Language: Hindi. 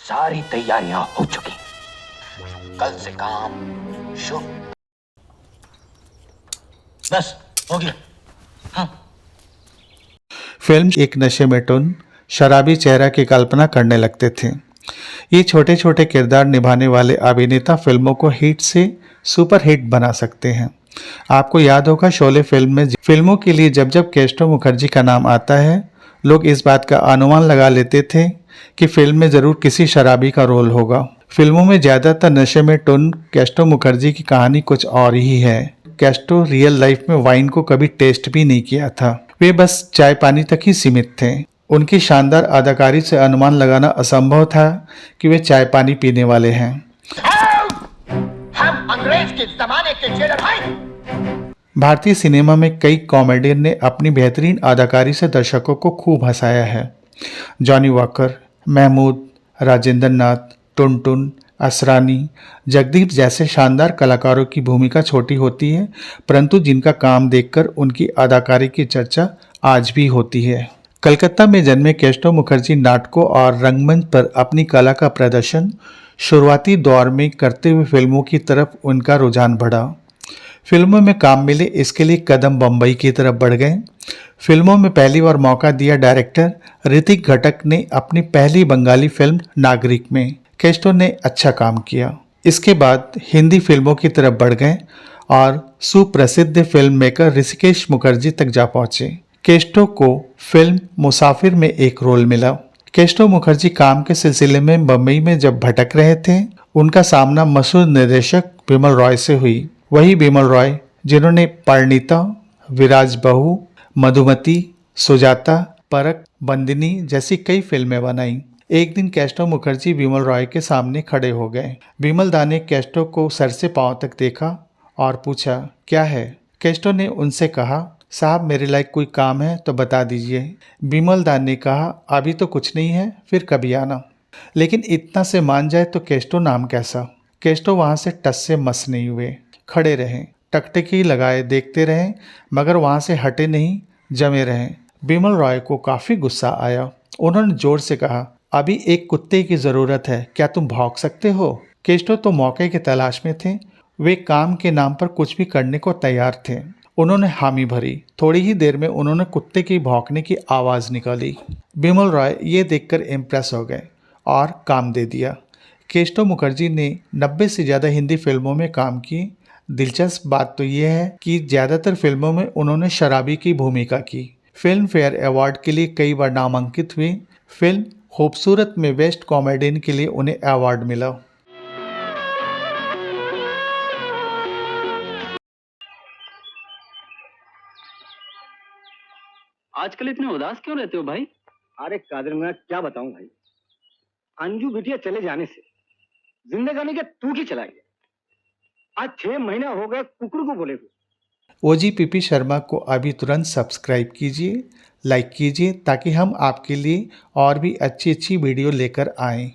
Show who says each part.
Speaker 1: सारी तैयारियां हो चुकी, कल से काम शुरू। बस हो गया। हाँ।
Speaker 2: फिल्म एक नशे में टुन शराबी चेहरा की कल्पना करने लगते थे। ये छोटे छोटे किरदार निभाने वाले अभिनेता फिल्मों को हिट से सुपर हिट बना सकते हैं। आपको याद होगा शोले फिल्म में फिल्मों के लिए जब जब केस्टो मुखर्जी का नाम आता है, लोग इस बात का अनुमान लगा लेते थे कि फिल्म में जरूर किसी शराबी का रोल होगा। फिल्मों में ज्यादातर नशे में टुन केस्टो मुखर्जी की कहानी कुछ और ही है। केस्टो रियल लाइफ में वाइन को कभी टेस्ट भी नहीं किया था। वे बस चाय पानी तक ही सीमित थे। उनकी शानदार अदाकारी से अनुमान लगाना असंभव था कि वे चाय पानी पीने वाले हैं।
Speaker 1: हम अंग्रेज के जमाने के जेलर हैं।
Speaker 2: भारतीय सिनेमा में कई कॉमेडियन ने अपनी बेहतरीन अदाकारी से दर्शकों को खूब हंसाया है। जॉनी वॉकर, महमूद, राजेंद्र नाथ, टुनटुन, असरानी, जगदीप जैसे शानदार कलाकारों की भूमिका छोटी होती है, परंतु जिनका काम देखकर उनकी अदाकारी की चर्चा आज भी होती है। कलकत्ता में जन्मे केस्टो मुखर्जी नाटकों और रंगमंच पर अपनी कला का प्रदर्शन शुरुआती दौर में करते हुए फिल्मों की तरफ उनका रुझान बढ़ा। फिल्मों में काम मिले, इसके लिए कदम बम्बई की तरफ बढ़ गए। फिल्मों में पहली बार मौका दिया डायरेक्टर ऋतिक घटक ने अपनी पहली बंगाली फिल्म नागरिक में। केस्टो ने अच्छा काम किया। इसके बाद हिंदी फिल्मों की तरफ बढ़ गए और सुप्रसिद्ध फिल्म मेकर ऋषिकेश मुखर्जी तक जा पहुंचे। केस्टो को फिल्म मुसाफिर में एक रोल मिला। केस्टो मुखर्जी काम के सिलसिले में बम्बई में जब भटक रहे थे, उनका सामना मशहूर निर्देशक बिमल रॉय से हुई। वही बिमल रॉय जिन्होंने परिणीता, विराज बहू, मधुमती, सुजाता, परख, बंदिनी जैसी कई फिल्में बनाई। एक दिन केस्टो मुखर्जी बिमल रॉय के सामने खड़े हो गए। बिमल दा ने केस्टो को सर से पांव तक देखा और पूछा, क्या है? केस्टो ने उनसे कहा, साहब मेरे लायक कोई काम है तो बता दीजिए। बिमल दा ने कहा, अभी तो कुछ नहीं है, फिर कभी आना। लेकिन इतना से मान जाए तो केस्टो नाम कैसा? केस्टो वहां से टस से मस नहीं हुए, खड़े रहें, टकटकी लगाए देखते रहें, मगर वहां से हटे नहीं, जमे रहें। बिमल रॉय को काफी गुस्सा आया। उन्होंने जोर से कहा, अभी एक कुत्ते की जरूरत है, क्या तुम भौंक सकते हो? केस्टो तो मौके की तलाश में थे। वे काम के नाम पर कुछ भी करने को तैयार थे। उन्होंने हामी भरी। थोड़ी ही देर में उन्होंने कुत्ते की भौंकने की आवाज निकाली। बिमल रॉय ये देखकर इम्प्रेस हो गए और काम दे दिया। केस्टो मुखर्जी ने 90 से ज़्यादा हिंदी फिल्मों में काम किए। दिलचस्प बात तो यह है कि ज़्यादातर फिल्मों में उन्होंने शराबी की भूमिका की। फिल्म फेयर अवार्ड के लिए कई बार नामांकित हुए। फिल्म खूबसूरत में बेस्ट कॉमेडियन के लिए उन्हें अवार्ड मिला।
Speaker 3: आजकल इतने उदास क्यों रहते हो भाई?
Speaker 4: अरे कादिर, मैं क्या बताऊं भाई। अंजू बिटिया चले जाने से जिंदगानी के टूट ही चला गया। आज 6 महीने हो गए कुकड़ू को बोले हुए।
Speaker 2: OGPP शर्मा को अभी तुरंत सब्सक्राइब कीजिए, लाइक कीजिए, ताकि हम आपके लिए और भी अच्छी अच्छी वीडियो लेकर आएं।